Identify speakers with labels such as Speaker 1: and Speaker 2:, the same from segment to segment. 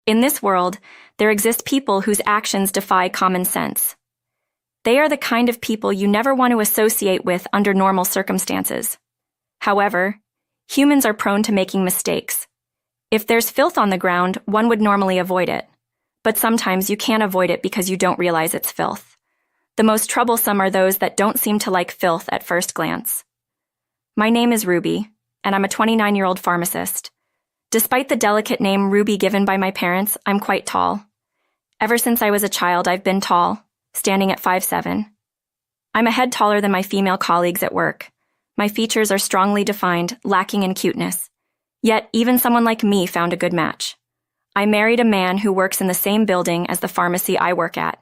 Speaker 1: In this world, there exist people whose actions defy common sense. They are the kind of people you never want to associate with under normal circumstances. However, humans are prone to making mistakes. If there's filth on the ground, one would normally avoid it. But sometimes you can't avoid it because you don't realize it's filth. The most troublesome are those that don't seem to like filth at first glance. My name is Ruby, and I'm a 29-year-old pharmacist. Despite the delicate name Ruby given by my parents, I'm quite tall. Ever since I was a child, I've been tall, standing at 5'7". I'm a head taller than my female colleagues at work. My features are strongly defined, lacking in cuteness. Yet, even someone like me found a good match. I married a man who works in the same building as the pharmacy I work at.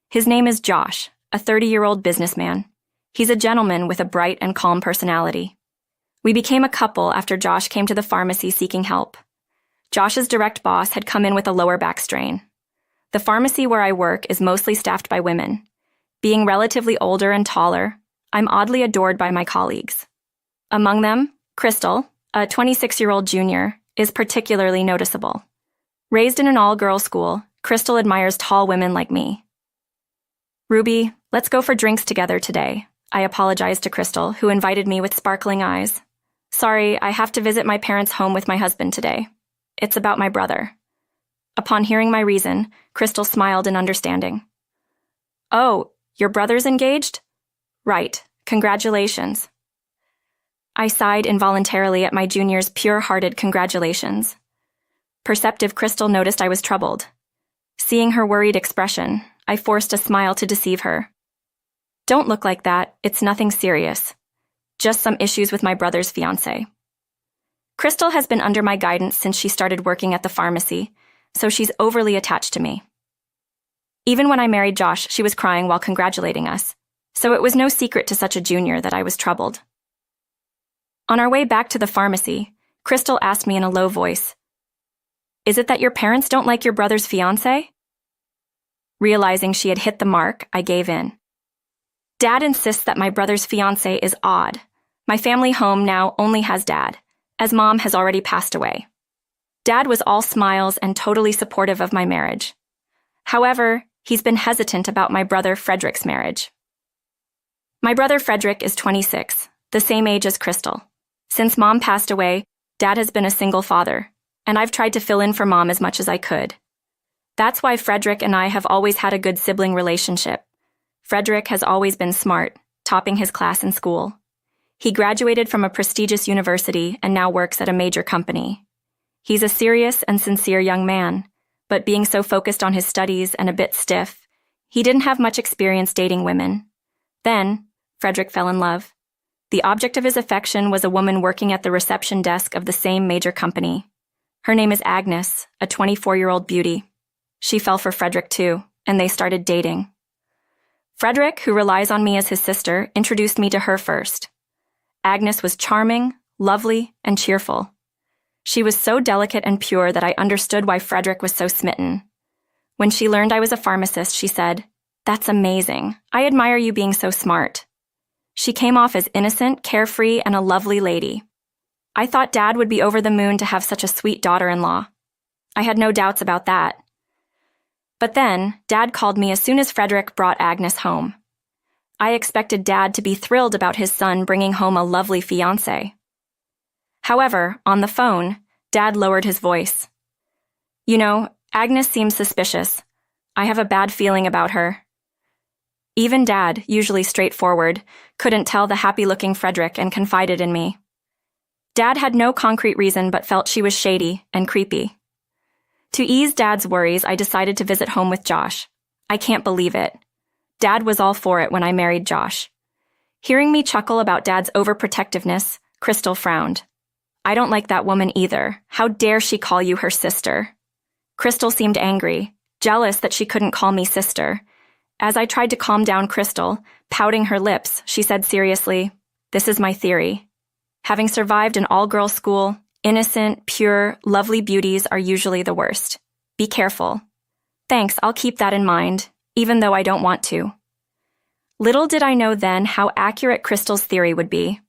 Speaker 1: His name is Josh, a 30-year-old businessman. He's a gentleman with a bright and calm personality. We became a couple after Josh came to the pharmacy seeking help. Josh's direct boss had come in with a lower back strain. The pharmacy where I work is mostly staffed by women. Being relatively older and taller, I'm oddly adored by my colleagues. Among them, Crystal, a 26-year-old junior, is particularly noticeable. Raised in an all-girls school, Crystal admires tall women like me. Ruby, let's go for drinks together today, I apologized to Crystal, who invited me with sparkling eyes. Sorry, I have to visit my parents' home with my husband today. It's about my brother. Upon hearing my reason, Crystal smiled in understanding. Oh, your brother's engaged? Right, congratulations. I sighed involuntarily at my junior's pure-hearted congratulations. Perceptive Crystal noticed I was troubled. Seeing her worried expression, I forced a smile to deceive her. Don't look like that, it's nothing serious. Just some issues with my brother's fiancé. Crystal has been under my guidance since she started working at the pharmacy, so she's overly attached to me. Even when I married Josh, she was crying while congratulating us, so it was no secret to such a junior that I was troubled. On our way back to the pharmacy, Crystal asked me in a low voice, "Is it that your parents don't like your brother's fiancé?" Realizing she had hit the mark, I gave in. Dad insists that my brother's fiancé is odd. My family home now only has Dad, as Mom has already passed away. Dad was all smiles and totally supportive of my marriage. However, he's been hesitant about my brother Frederick's marriage. My brother Frederick is 26, the same age as Crystal. Since Mom passed away, Dad has been a single father, and I've tried to fill in for Mom as much as I could. That's why Frederick and I have always had a good sibling relationship. Frederick has always been smart, topping his class in school. He graduated from a prestigious university and now works at a major company. He's a serious and sincere young man, but being so focused on his studies and a bit stiff, he didn't have much experience dating women. Then, Frederick fell in love. The object of his affection was a woman working at the reception desk of the same major company. Her name is Agnes, a 24-year-old beauty. She fell for Frederick too, and they started dating. Frederick, who relies on me as his sister, introduced me to her first. Agnes was charming, lovely, and cheerful. She was so delicate and pure that I understood why Frederick was so smitten. When she learned I was a pharmacist, she said, "That's amazing. I admire you being so smart." She came off as innocent, carefree, and a lovely lady. I thought Dad would be over the moon to have such a sweet daughter-in-law. I had no doubts about that. But then, Dad called me as soon as Frederick brought Agnes home. I expected Dad to be thrilled about his son bringing home a lovely fiancé. However, on the phone, Dad lowered his voice. "You know, Agnes seems suspicious. I have a bad feeling about her." Even Dad, usually straightforward, couldn't tell the happy-looking Frederick and confided in me. Dad had no concrete reason but felt she was shady and creepy. To ease Dad's worries, I decided to visit home with Josh. I can't believe it. Dad was all for it when I married Josh. Hearing me chuckle about Dad's overprotectiveness, Crystal frowned. "I don't like that woman either. How dare she call you her sister?" Crystal seemed angry, jealous that she couldn't call me sister. As I tried to calm down Crystal, pouting her lips, she said seriously, "This is my theory. Having survived an all-girls school, innocent, pure, lovely beauties are usually the worst. Be careful." "Thanks, I'll keep that in mind, even though I don't want to." Little did I know then how accurate Crystal's theory would be.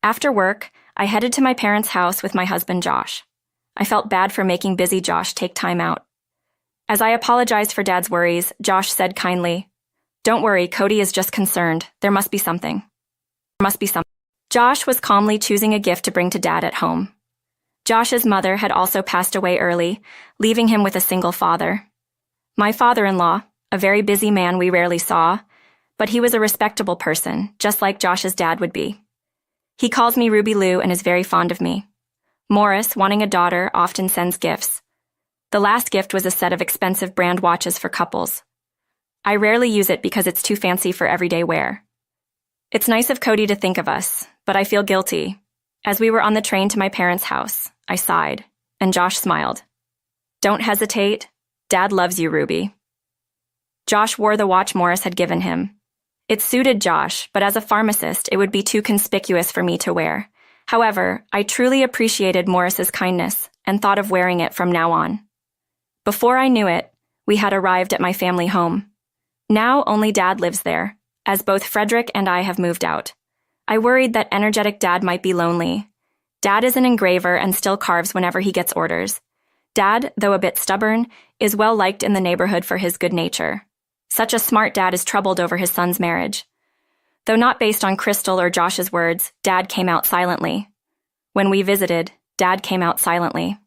Speaker 1: After work, I headed to my parents' house with my husband Josh. I felt bad for making busy Josh take time out. As I apologized for Dad's worries, Josh said kindly, "Don't worry, Cody is just concerned. There must be something. There must be something." Josh was calmly choosing a gift to bring to Dad at home. Josh's mother had also passed away early, leaving him with a single father. My father-in-law, a very busy man we rarely saw, but he was a respectable person, just like Josh's dad would be. He calls me Ruby Lou and is very fond of me. Morris, wanting a daughter, often sends gifts. The last gift was a set of expensive brand watches for couples. I rarely use it because it's too fancy for everyday wear. It's nice of Cody to think of us, but I feel guilty. As we were on the train to my parents' house, I sighed, and Josh smiled. "Don't hesitate. Dad loves you, Ruby." Josh wore the watch Morris had given him. It suited Josh, but as a pharmacist, it would be too conspicuous for me to wear. However, I truly appreciated Morris's kindness and thought of wearing it from now on. Before I knew it, we had arrived at my family home. Now only Dad lives there, as both Frederick and I have moved out. I worried that energetic Dad might be lonely. Dad is an engraver and still carves whenever he gets orders. Dad, though a bit stubborn, is well liked in the neighborhood for his good nature. Such a smart dad is troubled over his son's marriage. Though not based on Crystal or Josh's words, Dad came out silently. When we visited, Dad came out silently.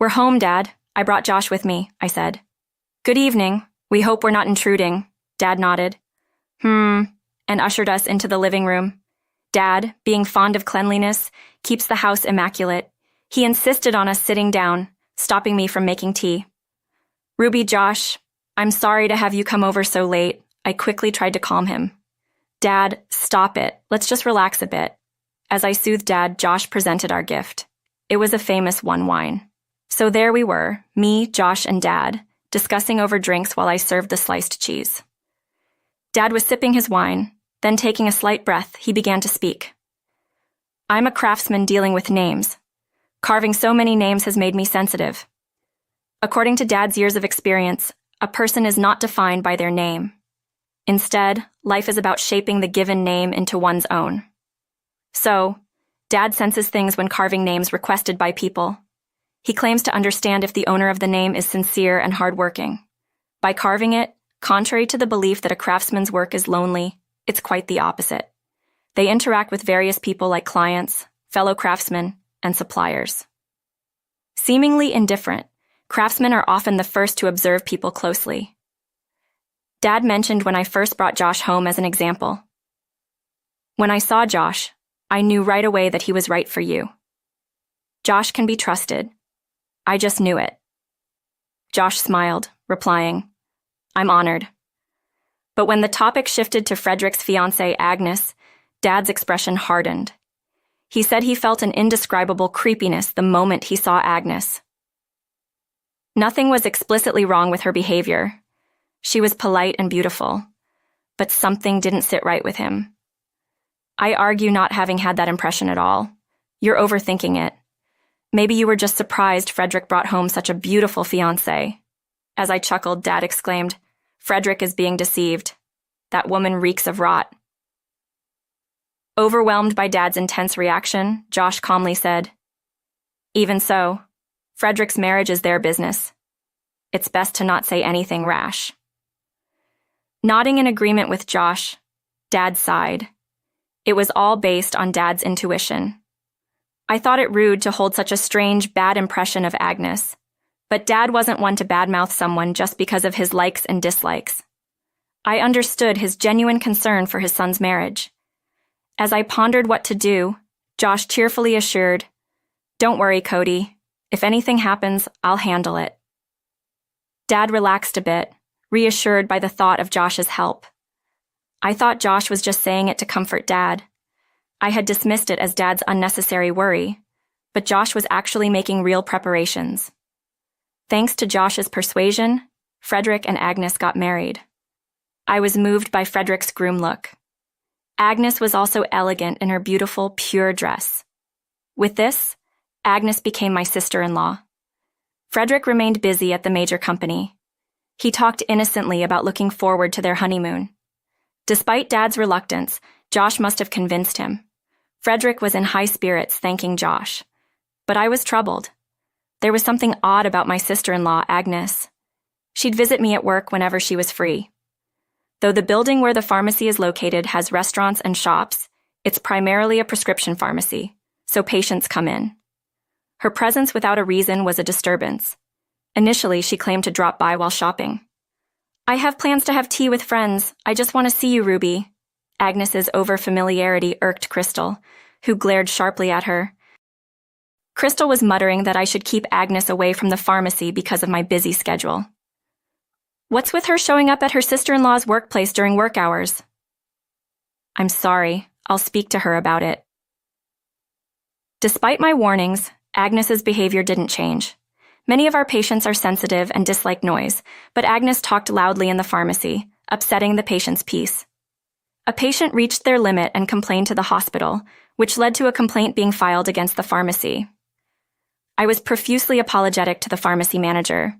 Speaker 1: "We're home, Dad. I brought Josh with me," I said. "Good evening. We hope we're not intruding." Dad nodded. And ushered us into the living room. Dad, being fond of cleanliness, keeps the house immaculate. He insisted on us sitting down, stopping me from making tea. "Ruby, Josh, I'm sorry to have you come over so late." I quickly tried to calm him. "Dad, stop it. Let's just relax a bit." As I soothed Dad, Josh presented our gift. It was a famous one wine. So there we were, me, Josh, and Dad, discussing over drinks while I served the sliced cheese. Dad was sipping his wine, then taking a slight breath, he began to speak. "I'm a craftsman dealing with names. Carving so many names has made me sensitive. According to Dad's years of experience, a person is not defined by their name. Instead, life is about shaping the given name into one's own. So, Dad senses things when carving names requested by people. He claims to understand if the owner of the name is sincere and hardworking. By carving it, contrary to the belief that a craftsman's work is lonely, it's quite the opposite. They interact with various people like clients, fellow craftsmen, and suppliers. Seemingly indifferent, craftsmen are often the first to observe people closely. Dad mentioned when I first brought Josh home as an example. When I saw Josh, I knew right away that he was right for you. Josh can be trusted. I just knew it." Josh smiled, replying, "I'm honored." But when the topic shifted to Frederick's fiancée, Agnes, Dad's expression hardened. He said he felt an indescribable creepiness the moment he saw Agnes. Nothing was explicitly wrong with her behavior. She was polite and beautiful, but something didn't sit right with him. I argue not having had that impression at all. You're overthinking it. Maybe you were just surprised Frederick brought home such a beautiful fiancée. As I chuckled, Dad exclaimed, "Frederick is being deceived. That woman reeks of rot." Overwhelmed by Dad's intense reaction, Josh calmly said, "Even so, Frederick's marriage is their business. It's best to not say anything rash." Nodding in agreement with Josh, Dad sighed. It was all based on Dad's intuition. I thought it rude to hold such a strange, bad impression of Agnes, but Dad wasn't one to badmouth someone just because of his likes and dislikes. I understood his genuine concern for his son's marriage. As I pondered what to do, Josh cheerfully assured, "Don't worry, Cody. If anything happens, I'll handle it." Dad relaxed a bit, reassured by the thought of Josh's help. I thought Josh was just saying it to comfort Dad. I had dismissed it as Dad's unnecessary worry, but Josh was actually making real preparations. Thanks to Josh's persuasion, Frederick and Agnes got married. I was moved by Frederick's groom look. Agnes was also elegant in her beautiful, pure dress. With this, Agnes became my sister-in-law. Frederick remained busy at the major company. He talked innocently about looking forward to their honeymoon. Despite Dad's reluctance, Josh must have convinced him. Frederick was in high spirits, thanking Josh. But I was troubled. There was something odd about my sister-in-law, Agnes. She'd visit me at work whenever she was free. Though the building where the pharmacy is located has restaurants and shops, it's primarily a prescription pharmacy, so patients come in. Her presence without a reason was a disturbance. Initially, she claimed to drop by while shopping. "I have plans to have tea with friends. I just want to see you, Ruby." Agnes's over-familiarity irked Crystal, who glared sharply at her. Crystal was muttering that I should keep Agnes away from the pharmacy because of my busy schedule. What's with her showing up at her sister-in-law's workplace during work hours? I'm sorry. I'll speak to her about it. Despite my warnings, Agnes's behavior didn't change. Many of our patients are sensitive and dislike noise, but Agnes talked loudly in the pharmacy, upsetting the patient's peace. A patient reached their limit and complained to the hospital, which led to a complaint being filed against the pharmacy. I was profusely apologetic to the pharmacy manager.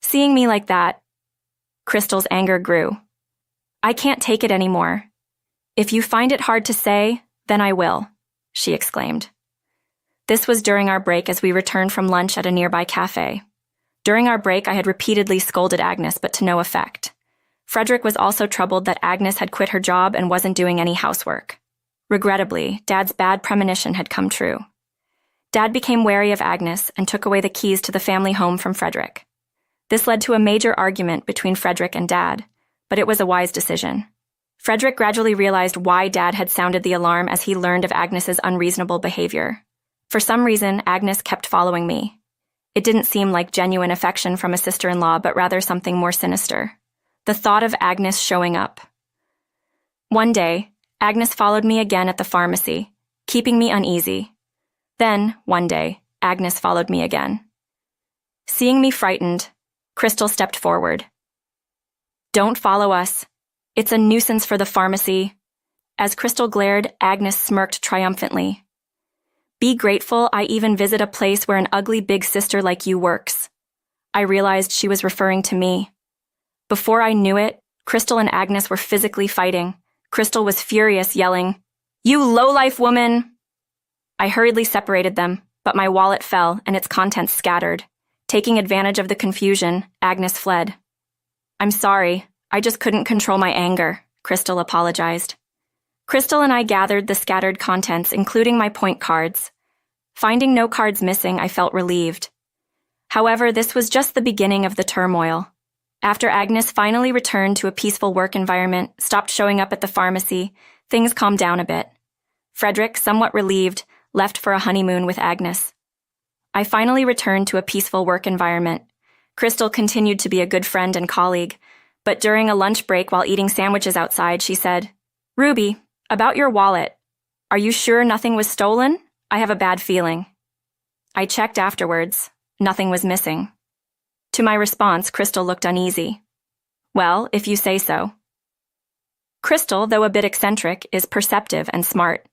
Speaker 1: Seeing me like that, Crystal's anger grew. "I can't take it anymore. If you find it hard to say, then I will," she exclaimed. This was during our break as we returned from lunch at a nearby cafe. During our break, I had repeatedly scolded Agnes, but to no effect. Frederick was also troubled that Agnes had quit her job and wasn't doing any housework. Regrettably, Dad's bad premonition had come true. Dad became wary of Agnes and took away the keys to the family home from Frederick. This led to a major argument between Frederick and Dad, but it was a wise decision. Frederick gradually realized why Dad had sounded the alarm as he learned of Agnes's unreasonable behavior. For some reason, Agnes kept following me. It didn't seem like genuine affection from a sister-in-law, but rather something more sinister. The thought of Agnes showing up. One day, Agnes followed me again at the pharmacy, keeping me uneasy. Then, one day, Agnes followed me again. Seeing me frightened, Crystal stepped forward. "Don't follow us. It's a nuisance for the pharmacy." As Crystal glared, Agnes smirked triumphantly. "Be grateful I even visit a place where an ugly big sister like you works." I realized she was referring to me. Before I knew it, Crystal and Agnes were physically fighting. Crystal was furious, yelling, "You lowlife woman!" I hurriedly separated them, but my wallet fell and its contents scattered. Taking advantage of the confusion, Agnes fled. "I'm sorry, I just couldn't control my anger," Crystal apologized. Crystal and I gathered the scattered contents, including my point cards. Finding no cards missing, I felt relieved. However, this was just the beginning of the turmoil. After Agnes finally returned to a peaceful work environment, stopped showing up at the pharmacy, things calmed down a bit. Frederick, somewhat relieved, left for a honeymoon with Agnes. I finally returned to a peaceful work environment. Crystal continued to be a good friend and colleague, but during a lunch break while eating sandwiches outside, she said, "Ruby, about your wallet. Are you sure nothing was stolen? I have a bad feeling." I checked afterwards. Nothing was missing. To my response, Crystal looked uneasy. "Well, if you say so." Crystal, though a bit eccentric, is perceptive and smart.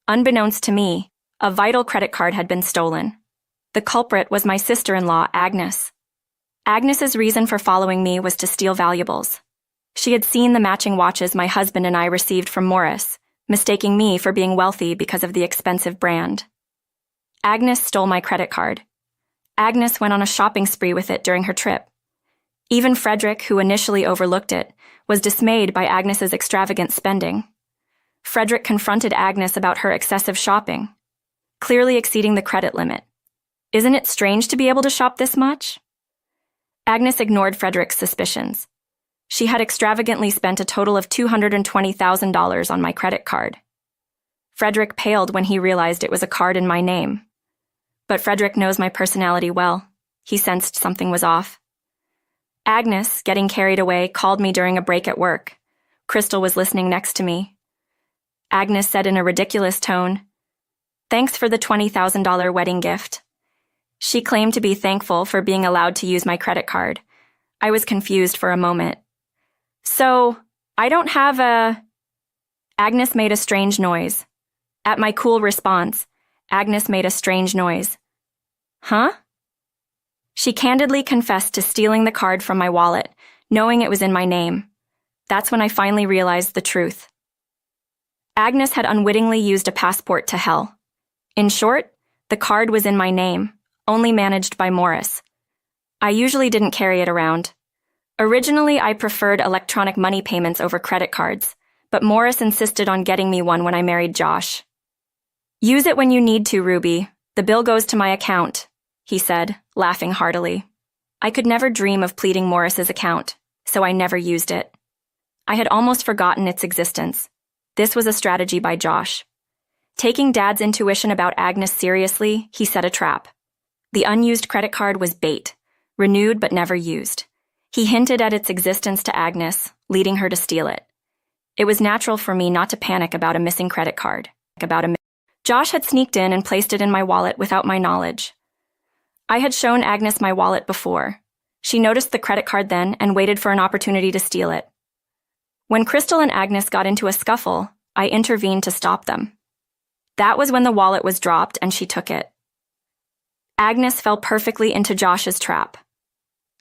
Speaker 1: Unbeknownst to me, a vital credit card had been stolen. The culprit was my sister-in-law, Agnes. Agnes's reason for following me was to steal valuables. She had seen the matching watches my husband and I received from Morris, mistaking me for being wealthy because of the expensive brand. Agnes stole my credit card. Agnes went on a shopping spree with it during her trip. Even Frederick, who initially overlooked it, was dismayed by Agnes's extravagant spending. Frederick confronted Agnes about her excessive shopping, clearly exceeding the credit limit. "Isn't it strange to be able to shop this much?" Agnes ignored Frederick's suspicions. She had extravagantly spent a total of $220,000 on my credit card. Frederick paled when he realized it was a card in my name. But Frederick knows my personality well. He sensed something was off. Agnes, getting carried away, called me during a break at work. Crystal was listening next to me. Agnes said in a ridiculous tone, "Thanks for the $20,000 wedding gift." She claimed to be thankful for being allowed to use my credit card. I was confused for a moment. "So, I don't have a..." Agnes made a strange noise. At my cool response, Agnes made a strange noise. "Huh?" She candidly confessed to stealing the card from my wallet, knowing it was in my name. That's when I finally realized the truth. Agnes had unwittingly used a passport to hell. In short, the card was in my name, only managed by Morris. I usually didn't carry it around. Originally, I preferred electronic money payments over credit cards, but Morris insisted on getting me one when I married Josh. "Use it when you need to, Ruby. The bill goes to my account," he said, laughing heartily. I could never dream of pleading Morris's account, so I never used it. I had almost forgotten its existence. This was a strategy by Josh. Taking Dad's intuition about Agnes seriously, he set a trap. The unused credit card was bait, renewed but never used. He hinted at its existence to Agnes, leading her to steal it. It was natural for me not to panic about a missing credit card. Josh had sneaked in and placed it in my wallet without my knowledge. I had shown Agnes my wallet before. She noticed the credit card then and waited for an opportunity to steal it. When Crystal and Agnes got into a scuffle, I intervened to stop them. That was when the wallet was dropped and she took it. Agnes fell perfectly into Josh's trap.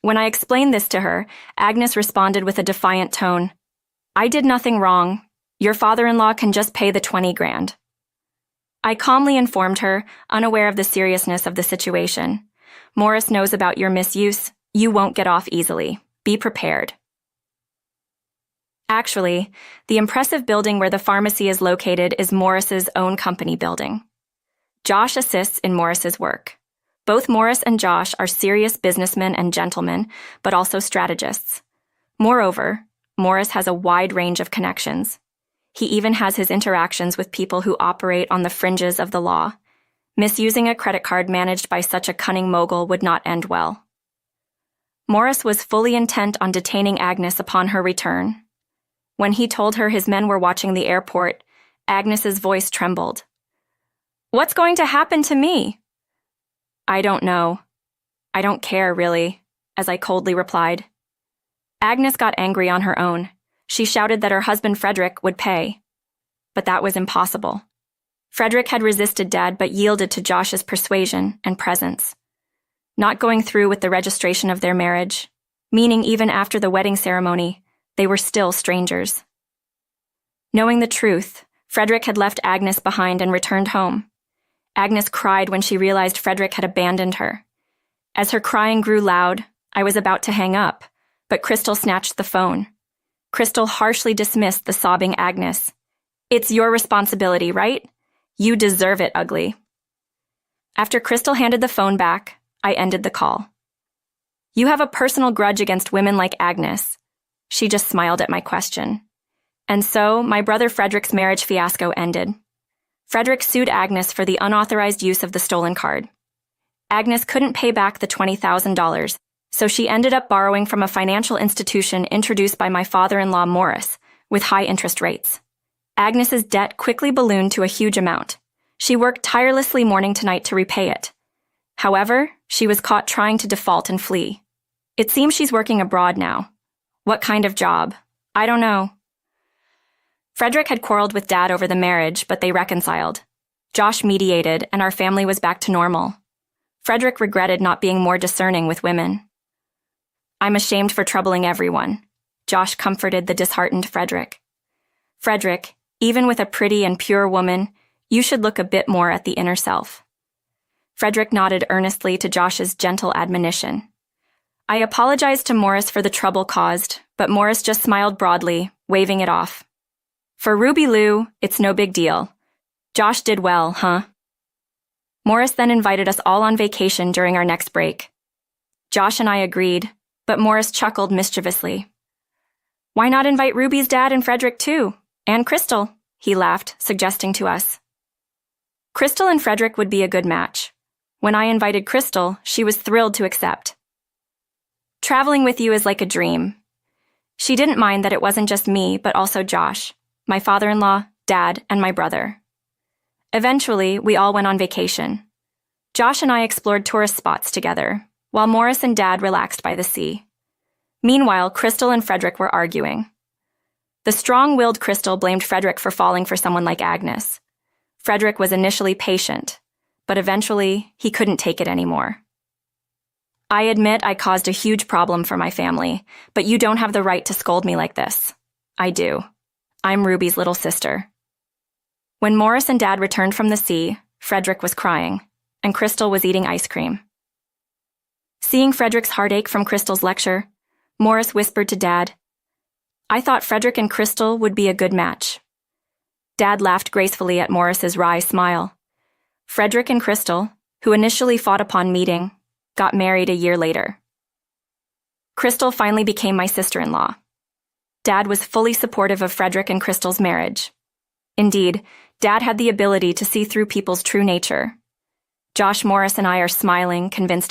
Speaker 1: When I explained this to her, Agnes responded with a defiant tone. "I did nothing wrong. Your father-in-law can just pay the 20 grand. I calmly informed her, unaware of the seriousness of the situation. "Morris knows about your misuse. You won't get off easily. Be prepared." Actually, the impressive building where the pharmacy is located is Morris's own company building. Josh assists in Morris's work. Both Morris and Josh are serious businessmen and gentlemen, but also strategists. Moreover, Morris has a wide range of connections. He even has his interactions with people who operate on the fringes of the law. Misusing a credit card managed by such a cunning mogul would not end well. Morris was fully intent on detaining Agnes upon her return. When he told her his men were watching the airport, Agnes's voice trembled. "What's going to happen to me?" "I don't know. I don't care, really," as I coldly replied. Agnes got angry on her own. She shouted that her husband Frederick would pay. But that was impossible. Frederick had resisted Dad but yielded to Josh's persuasion and presence. Not going through with the registration of their marriage, meaning even after the wedding ceremony, they were still strangers. Knowing the truth, Frederick had left Agnes behind and returned home. Agnes cried when she realized Frederick had abandoned her. As her crying grew loud, I was about to hang up, but Crystal snatched the phone. Crystal harshly dismissed the sobbing Agnes. "It's your responsibility, right? You deserve it, ugly." After Crystal handed the phone back, I ended the call. "You have a personal grudge against women like Agnes." She just smiled at my question. And so, my brother Frederick's marriage fiasco ended. Frederick sued Agnes for the unauthorized use of the stolen card. Agnes couldn't pay back the $20,000, so she ended up borrowing from a financial institution introduced by my father-in-law Morris, with high interest rates. Agnes's debt quickly ballooned to a huge amount. She worked tirelessly morning to night to repay it. However, she was caught trying to default and flee. It seems she's working abroad now. What kind of job? I don't know. Frederick had quarreled with Dad over the marriage, but they reconciled. Josh mediated, and our family was back to normal. Frederick regretted not being more discerning with women. "I'm ashamed for troubling everyone," Josh comforted the disheartened Frederick. "Frederick, even with a pretty and pure woman, you should look a bit more at the inner self." Frederick nodded earnestly to Josh's gentle admonition. I apologized to Morris for the trouble caused, but Morris just smiled broadly, waving it off. "For Ruby Lou, it's no big deal. Josh did well, huh?" Morris then invited us all on vacation during our next break. Josh and I agreed, but Morris chuckled mischievously. "Why not invite Ruby's dad and Frederick too? And Crystal?" he laughed, suggesting to us. Crystal and Frederick would be a good match. When I invited Crystal, she was thrilled to accept. "Traveling with you is like a dream." She didn't mind that it wasn't just me, but also Josh, my father-in-law, Dad, and my brother. Eventually, we all went on vacation. Josh and I explored tourist spots together, while Morris and Dad relaxed by the sea. Meanwhile, Crystal and Frederick were arguing. The strong-willed Crystal blamed Frederick for falling for someone like Agnes. Frederick was initially patient, but eventually, he couldn't take it anymore. "I admit I caused a huge problem for my family, but you don't have the right to scold me like this." "I do. I'm Ruby's little sister." When Morris and Dad returned from the sea, Frederick was crying, and Crystal was eating ice cream. Seeing Frederick's heartache from Crystal's lecture, Morris whispered to Dad. I thought Frederick and Crystal would be a good match. Dad laughed gracefully at Morris's wry smile. Frederick and Crystal, who initially fought upon meeting, got married a year later. Crystal finally became my sister-in-law. Dad was fully supportive of Frederick and Crystal's marriage. Indeed, Dad had the ability to see through people's true nature. Josh Morris and I are smiling, convinced